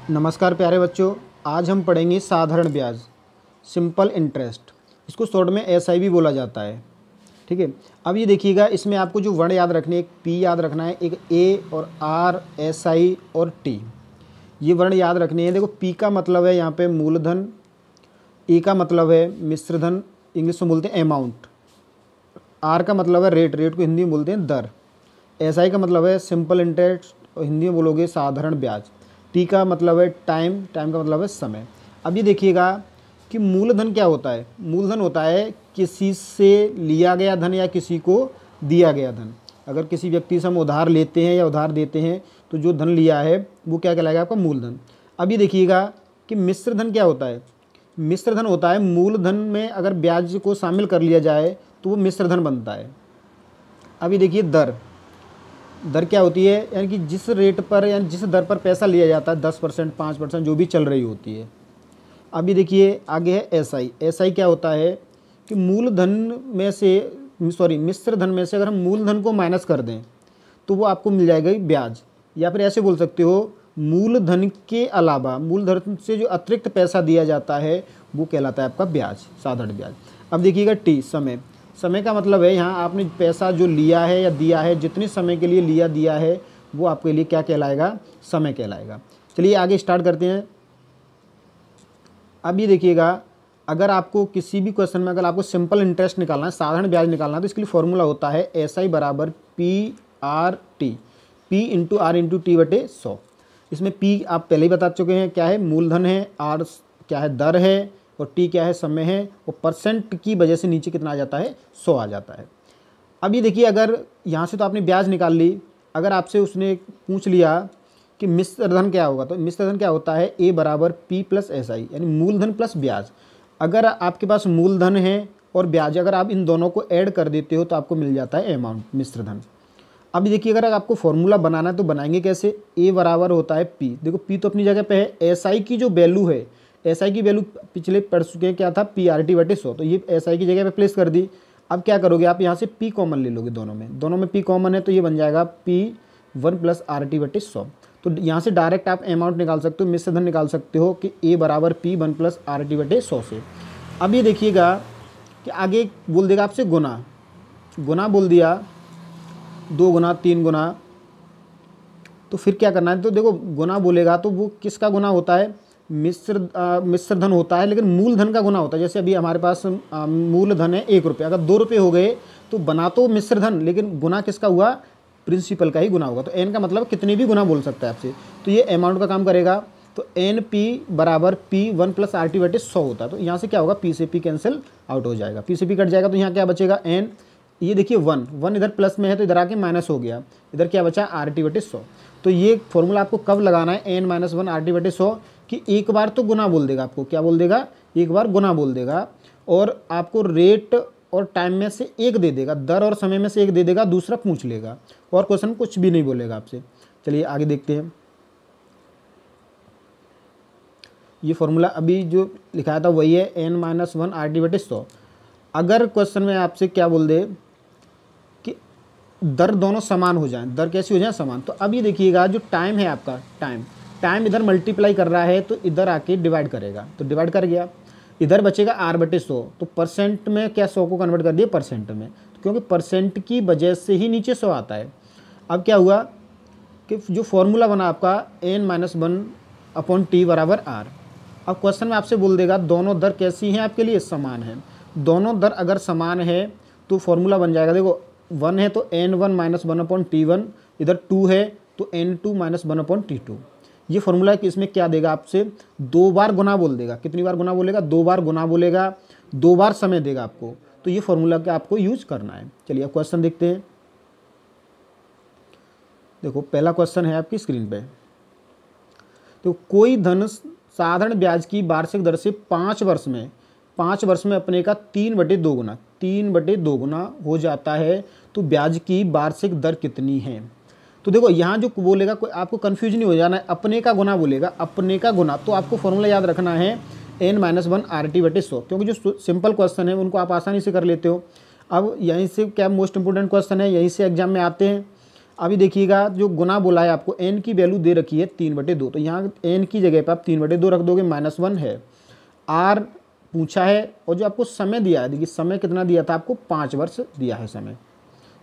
नमस्कार प्यारे बच्चों, आज हम पढ़ेंगे साधारण ब्याज, सिंपल इंटरेस्ट। इसको शॉर्ट में एसआई भी बोला जाता है। ठीक है, अब ये देखिएगा, इसमें आपको जो वर्ण याद रखने, एक पी याद रखना है, एक ए और आर, एसआई और टी, ये वर्ण याद रखने हैं। देखो, पी का मतलब है यहाँ पे मूलधन, ए का मतलब है मिश्रधन, इंग्लिश में बोलते हैं अमाउंट, आर का मतलब है रेट, रेट को हिंदी में बोलते हैं दर, एसआई का मतलब है सिंपल इंटरेस्ट और हिंदी में बोलोगे साधारण ब्याज, टी का मतलब है टाइम, टाइम का मतलब है समय। अब ये देखिएगा कि मूलधन क्या होता है। मूलधन होता है किसी से लिया गया धन या किसी को दिया गया धन। अगर किसी व्यक्ति से हम उधार लेते हैं या उधार देते हैं तो जो धन लिया है वो क्या कहलाएगा, आपका मूलधन। अब ये देखिएगा कि मिश्रधन क्या होता है। मिश्रधन होता है मूलधन में अगर ब्याज को शामिल कर लिया जाए तो वो मिश्रधन बनता है। अब ये देखिए दर, दर क्या होती है, यानी कि जिस रेट पर यानी जिस दर पर पैसा लिया जाता है, 10%, 5% जो भी चल रही होती है। अभी देखिए आगे है एसआई। एसआई क्या होता है कि मूलधन में से मिश्रधन में से अगर हम मूलधन को माइनस कर दें तो वो आपको मिल जाएगा ब्याज, या फिर ऐसे बोल सकते हो मूलधन के अलावा मूलधन से जो अतिरिक्त पैसा दिया जाता है वो कहलाता है आपका ब्याज, साधारण ब्याज। अब देखिएगा टी, समय। समय का मतलब है यहाँ आपने पैसा जो लिया है या दिया है, जितने समय के लिए लिया दिया है वो आपके लिए क्या कहलाएगा, समय कहलाएगा। चलिए आगे स्टार्ट करते हैं। अब ये देखिएगा, अगर आपको किसी भी क्वेश्चन में अगर आपको सिंपल इंटरेस्ट निकालना है, साधारण ब्याज निकालना है, तो इसके लिए फॉर्मूला होता है एसआई बराबर P R T, P into R into T बटे 100। इसमें पी आप पहले ही बता चुके हैं क्या है, मूलधन है, आर क्या है, दर है, और टी क्या है, समय है, और परसेंट की वजह से नीचे कितना आ जाता है, 100 आ जाता है। अब ये देखिए, अगर यहाँ से तो आपने ब्याज निकाल ली, अगर आपसे उसने पूछ लिया कि मिश्रधन क्या होगा, तो मिश्रधन क्या होता है, ए बराबर पी प्लस एस आई, यानी मूलधन प्लस ब्याज। अगर आपके पास मूलधन है और ब्याज, अगर आप इन दोनों को ऐड कर देते हो तो आपको मिल जाता है अमाउंट, मिश्रधन। अब देखिए, अगर आपको फॉर्मूला बनाना है तो बनाएंगे कैसे। ए बराबर होता है पी, देखो पी तो अपनी जगह पे है, एस आई की जो वैल्यू है, एस आई की वैल्यू पिछले पढ़ चुके हैं क्या था, पी आर टी बटे 100, तो ये एस आई की जगह पे प्लेस कर दी। अब क्या करोगे, आप यहाँ से पी कॉमन ले लोगे, दोनों में पी कॉमन है तो ये बन जाएगा पी 1 प्लस आर टी बटे 100। तो यहाँ से डायरेक्ट आप अमाउंट निकाल सकते हो, मिश्रधन निकाल सकते हो कि ए बराबर पी 1 प्लस आर टी बटे 100 से। अब ये देखिएगा कि आगे बोल देगा आपसे गुना, गुना बोल दिया, 2 गुना 3 गुना, तो फिर क्या करना है, तो देखो गुना बोलेगा तो वो किसका गुना होता है, मिश्रधन होता है, लेकिन मूलधन का गुना होता है। जैसे अभी हमारे पास मूलधन है 1 रुपये, अगर 2 रुपये हो गए तो बना तो मिश्रधन, लेकिन गुना किसका हुआ, प्रिंसिपल का ही गुना होगा। तो एन का मतलब कितने भी गुना बोल सकता है आपसे, तो ये अमाउंट का काम करेगा। तो एन पी बराबर पी 1 प्लस आर टी बटे 100 होता है। तो यहाँ से क्या होगा, पी से पी कैंसिल आउट हो जाएगा, पी से पी कट जाएगा, तो यहाँ क्या बचेगा एन, ये देखिए 1 इधर प्लस में है तो इधर आके माइनस हो गया, इधर क्या बचा आर टी बटे 100। तो ये फॉर्मूला आपको कब लगाना है, एन माइनस 1 आर टी बटे 100, कि एक बार तो गुना बोल देगा, आपको क्या बोल देगा, एक बार गुना बोल देगा, और आपको रेट और टाइम में से एक दे देगा, दर और समय में से एक दे देगा, दूसरा पूछ लेगा, और क्वेश्चन कुछ भी नहीं बोलेगा आपसे। चलिए आगे देखते हैं। ये फॉर्मूला अभी जो लिखाया था वही है, एन माइनस 1 आर टी बटे 100। अगर क्वेश्चन में आपसे क्या बोल दे कि दर दोनों समान हो जाएं, दर कैसी हो जाए, समान, तो अब ये देखिएगा जो टाइम है आपका, टाइम इधर मल्टीप्लाई कर रहा है तो इधर आके डिवाइड करेगा, तो डिवाइड कर गया, इधर बचेगा आर बटे 100, तो परसेंट में क्या 100 को कन्वर्ट कर दिया परसेंट में, क्योंकि परसेंट की वजह से ही नीचे 100 आता है। अब क्या हुआ कि जो फॉर्मूला बना आपका एन माइनस 1 अपॉन टी बराबर आर। अब क्वेश्चन में आपसे बोल देगा दोनों दर कैसी हैं आपके लिए, समान है। दोनों दर अगर समान है तो फॉर्मूला बन जाएगा, देखो 1 है तो n1 माइनस 1 अपॉन टी1, इधर 2 है तो n2 माइनस 1 अपॉन टी2। ये फॉर्मूला है कि इसमें क्या देगा आपसे, 2 बार गुना बोल देगा, कितनी बार गुना बोलेगा, 2 बार गुना बोलेगा, 2 बार समय देगा आपको, तो ये फॉर्मूला का आपको यूज करना है। चलिए अब क्वेश्चन देखते हैं। देखो पहला क्वेश्चन है आपकी स्क्रीन पे, तो कोई धन साधारण ब्याज की वार्षिक दर से 5 वर्ष में अपने का 3/2 गुना हो जाता है, तो ब्याज की वार्षिक दर कितनी है। तो देखो यहाँ जो बोलेगा, कोई आपको कन्फ्यूज नहीं हो जाना है, अपने का गुना बोलेगा, अपने का गुना, तो आपको फॉर्मूला याद रखना है एन माइनस 1 आर टी बटे 100, क्योंकि जो सिंपल क्वेश्चन है उनको आप आसानी से कर लेते हो। अब यहीं से क्या मोस्ट इंपोर्टेंट क्वेश्चन है, यहीं से एग्जाम में आते हैं। अभी देखिएगा जो गुना बोला है आपको, n की वैल्यू दे रखी है 3/2, तो यहाँ n की जगह पे आप 3/2 रख दोगे, -1 है। r पूछा है और जो आपको समय दिया है, देखिए समय कितना दिया था आपको, 5 वर्ष दिया है समय।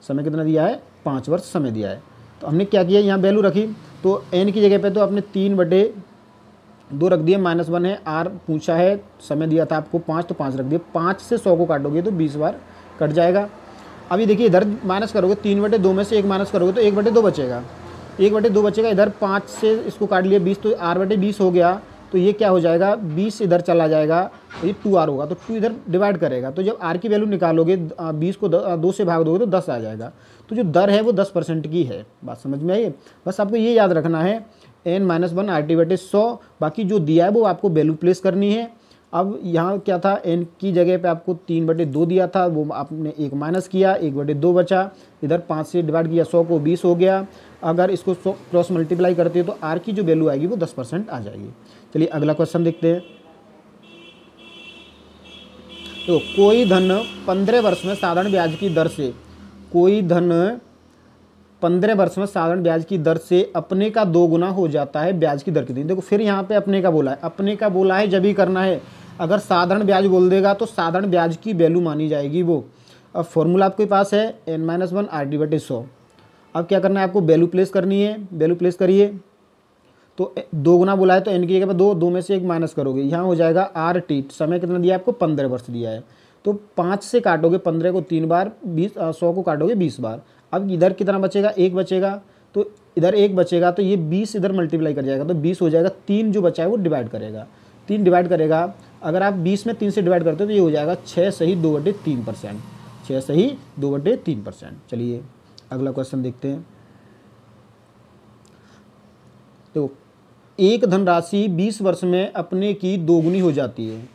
समय कितना दिया है, 5 वर्ष समय दिया है। तो हमने क्या किया, यहाँ वैल्यू रखी, तो n की जगह पे तो आपने 3/2 रख दिया, -1 है। r पूछा है, समय दिया था आपको 5, तो 5 रख दिया। 5 से 100 को काटोगे तो 20 बार कट जाएगा। अभी देखिए इधर माइनस करोगे, 3/2 में से 1 माइनस करोगे तो 1/2 बचेगा, 1/2 बचेगा। इधर 5 से इसको काट लिया 20, तो r/20 हो गया। तो ये क्या हो जाएगा, 20 इधर चला जाएगा, तो ये 2r होगा, तो 2 इधर डिवाइड करेगा। तो जब r की वैल्यू निकालोगे, 20 को 2 से भाग दोगे तो 10 आ जाएगा। तो जो दर है वो 10% की है। बात समझ में आई? बस आपको ये याद रखना है, n-1 RT/100। बाकी जो दिया है वो आपको वैल्यू प्लेस करनी है। अब यहाँ क्या था, n की जगह पे आपको 3/2 दिया था, वो आपने 1 माइनस किया, 1/2 बचा। इधर 5 से डिवाइड किया, 100 को 20 हो गया। अगर इसको क्रॉस मल्टीप्लाई करते हैं तो r की जो वैल्यू आएगी वो 10% आ जाएगी। चलिए अगला क्वेश्चन देखते हैं। तो कोई धन 15 वर्ष में साधारण ब्याज की दर से, कोई धन 15 वर्ष में साधारण ब्याज की दर से अपने का 2 गुना हो जाता है, ब्याज की दर कितनी। देखो फिर यहाँ पे अपने का बोला है, अपने का बोला है जब ही करना है। अगर साधारण ब्याज बोल देगा तो साधारण ब्याज की वैल्यू मानी जाएगी वो। अब फॉर्मूला आपके पास है n-1 RT/100। अब क्या करना है आपको, वैल्यू प्लेस करनी है, वैल्यू प्लेस करिए। तो 2 गुना बोला है तो n की जगह पर 2 में से 1 माइनस करोगे, यहाँ हो जाएगा RT। समय कितना दिया है आपको, 15 वर्ष दिया है। तो 5 से काटोगे 15 को 3 बार, 100 को काटोगे 20 बार। अब इधर कितना बचेगा, 1 बचेगा। तो इधर 1 बचेगा तो ये 20 इधर मल्टीप्लाई कर जाएगा, तो 20 हो जाएगा। 3 जो बचा है वो डिवाइड करेगा, 3 डिवाइड करेगा। अगर आप 20 में 3 से डिवाइड करते हो तो ये हो जाएगा 6 सही 2/3%, 6 सही 2/3%। चलिए अगला क्वेश्चन देखते हैं। तो एक धनराशि 20 वर्ष में अपने की 2 गुनी हो जाती है,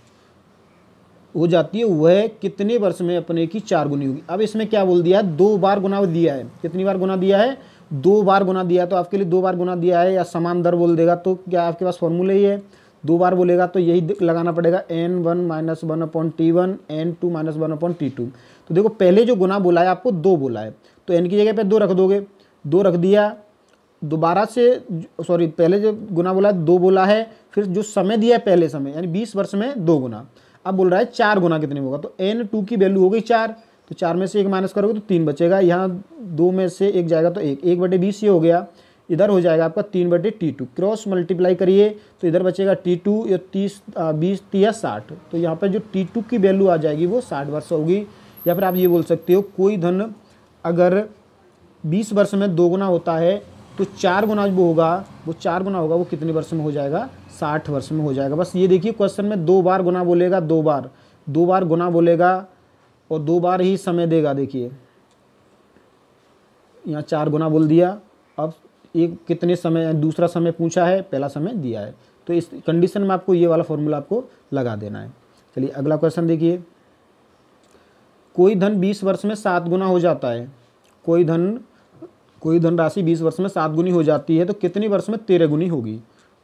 वह कितने वर्ष में अपने की 4 गुनी होगी। अब इसमें क्या बोल दिया है, 2 बार गुना दिया है। कितनी बार गुना दिया है, 2 बार गुना दिया है। तो आपके लिए 2 बार गुना दिया है, या समान दर बोल देगा तो क्या आपके पास फॉर्मूला ही है, 2 बार बोलेगा तो यही लगाना पड़ेगा, n1 - 1/t1 n2 - 1/t2। तो देखो पहले जो गुना बोला है आपको 2 बोला है, तो n की जगह पे 2 रख दोगे, 2 रख दिया। दोबारा से सॉरी, पहले जो गुना बोला है 2 बोला है, फिर जो समय दिया है पहले समय यानी 20 वर्ष में 2 गुना। अब बोल रहा है 4 गुना कितने में होगा, तो n2 की वैल्यू हो गई 4, तो 4 में से 1 माइनस करोगे तो 3 बचेगा। यहाँ 2 में से 1 जाएगा तो 1/20 ये हो गया। इधर हो जाएगा आपका 3/t2। क्रॉस मल्टीप्लाई करिए तो इधर बचेगा t2, या 20 30 60। तो यहाँ पर जो t2 की वैल्यू आ जाएगी वो 60 वर्ष होगी। या फिर आप ये बोल सकते हो, कोई धन अगर 20 वर्ष में 2 गुना होता है तो 4 गुना वो होगा, वो 4 गुना होगा, वो कितने वर्ष में हो जाएगा, 60 वर्ष में हो जाएगा। बस ये देखिए क्वेश्चन में 2 बार गुना बोलेगा, 2 बार गुना बोलेगा और 2 बार ही समय देगा। देखिए यहाँ 4 गुना बोल दिया। अब एक कितने समय, दूसरा समय पूछा है, पहला समय दिया है, तो इस कंडीशन में आपको ये वाला फॉर्मूला आपको लगा देना है। चलिए अगला क्वेश्चन देखिए। कोई धन 20 वर्ष में 7 गुना हो जाता है, कोई धनराशि 20 वर्ष में 7 गुनी हो जाती है तो कितनी वर्ष में 13 गुनी होगी,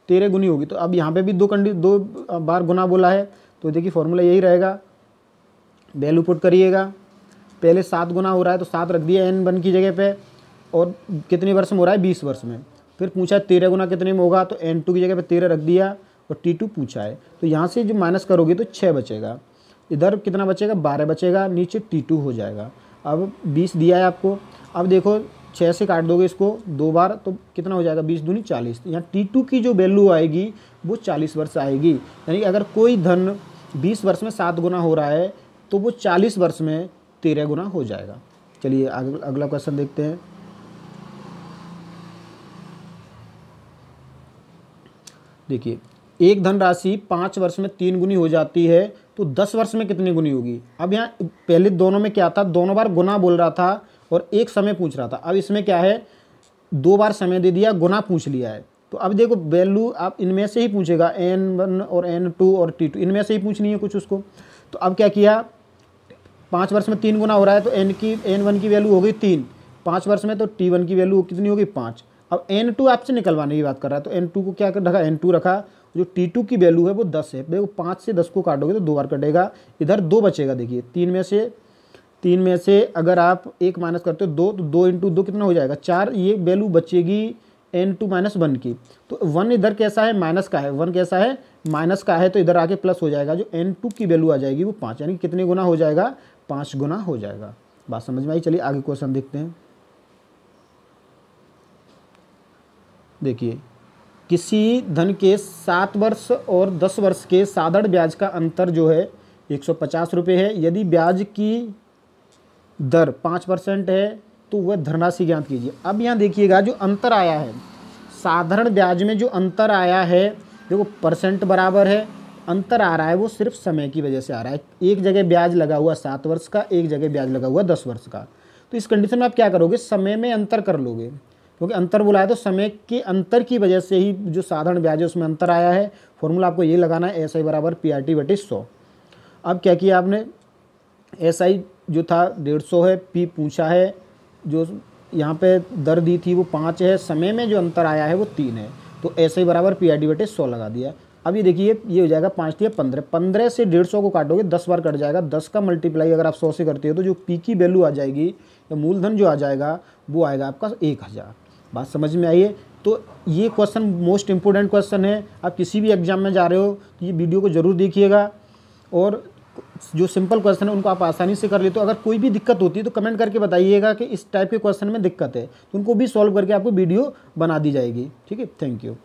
13 गुनी होगी। तो अब यहाँ पे भी 2 बार गुना बोला है, तो देखिए फॉर्मूला यही रहेगा, वैल्यू पुट करिएगा। पहले 7 गुना हो रहा है तो 7 रख दिया n1 की जगह पे, और कितने वर्ष में हो रहा है, 20 वर्ष में। फिर पूछा है 13 गुना कितने में होगा, तो n2 की जगह पे 13 रख दिया, और t2 पूछा है। तो यहाँ से जो माइनस करोगे तो 6 बचेगा, इधर कितना बचेगा, 12 बचेगा, नीचे t2 हो जाएगा। अब 20 दिया है आपको। अब देखो 6 से काट दोगे इसको 2 बार तो कितना हो जाएगा, 20 दूनी 40। यहाँ t2 की जो वैल्यू आएगी वो 40 वर्ष आएगी। यानी अगर कोई धन 20 वर्ष में 7 गुना हो रहा है तो वो 40 वर्ष में 13 गुना हो जाएगा। चलिए अगला क्वेश्चन देखते हैं। देखिए एक धनराशि 5 वर्ष में 3 गुनी हो जाती है तो 10 वर्ष में कितनी गुनी होगी। अब यहाँ पहले दोनों में क्या था, दोनों बार गुना बोल रहा था और एक समय पूछ रहा था। अब इसमें क्या है, 2 बार समय दे दिया, गुना पूछ लिया है। तो अब देखो वैल्यू आप इनमें से ही पूछेगा, n1 और n2 और t2 इनमें से ही पूछनी है कुछ उसको। तो अब क्या किया, 5 वर्ष में 3 गुना हो रहा है तो n1 की वैल्यू हो गई 3, 5 वर्ष में तो t1 की वैल्यू कितनी होगी 5। अब n2 आपसे निकलवाने की बात कर रहा है तो n2 को क्या रखा, n2 रखा। जो t2 की वैल्यू है वो 10 है। देखो 5 से 10 को काटोगे तो 2 बार कटेगा, इधर 2 बचेगा। देखिए 3 में से 3 में से अगर आप 1 माइनस करते हो 2, तो 2 इंटू 2 कितना हो जाएगा 4, ये वैल्यू बचेगी n2 माइनस 1 की। तो 1 इधर कैसा है माइनस का है, 1 कैसा है माइनस का है, तो इधर आके प्लस हो जाएगा, जो n2 की वैल्यू आ जाएगी वो 5, यानी कि कितने गुना हो जाएगा 5 गुना हो जाएगा। बात समझ में आई। चलिए आगे क्वेश्चन देखते हैं। देखिए, किसी धन के 7 वर्ष और 10 वर्ष के साधारण ब्याज का अंतर जो है 150 रुपये है। यदि ब्याज की दर 5% है तो वह धनराशि ज्ञात कीजिए। अब यहाँ देखिएगा जो अंतर आया है साधारण ब्याज में, जो अंतर आया है देखो परसेंट बराबर है, अंतर आ रहा है वो सिर्फ समय की वजह से आ रहा है। एक जगह ब्याज लगा हुआ 7 वर्ष का, एक जगह ब्याज लगा हुआ 10 वर्ष का। तो इस कंडीशन में आप क्या करोगे, समय में अंतर कर लोगे, क्योंकि अंतर बोला है तो समय के अंतर की वजह से ही जो साधारण ब्याज है उसमें अंतर आया है। फॉर्मूला आपको ये लगाना है SI बराबर PRT/100। अब क्या किया आपने, SI जो था 150 है, P पूछा है, जो यहाँ पे दर दी थी वो 5 है, समय में जो अंतर आया है वो 3 है, तो SI बराबर PRT/100 लगा दिया। अब ये देखिए ये हो जाएगा 5 × 15, 15 से 150 को काटोगे 10 बार कट जाएगा, 10 का मल्टीप्लाई अगर आप 100 से करते हो तो जो P की वैल्यू आ जाएगी या मूलधन जो आ जाएगा वो आएगा आपका 1000। बात समझ में आई है। तो ये क्वेश्चन मोस्ट इंपॉर्टेंट क्वेश्चन है, आप किसी भी एग्जाम में जा रहे हो तो ये वीडियो को ज़रूर देखिएगा, और जो सिंपल क्वेश्चन है उनको आप आसानी से कर लेते हो। अगर कोई भी दिक्कत होती है तो कमेंट करके बताइएगा कि इस टाइप के क्वेश्चन में दिक्कत है, तो उनको भी सॉल्व करके आपको वीडियो बना दी जाएगी। ठीक है, थैंक यू।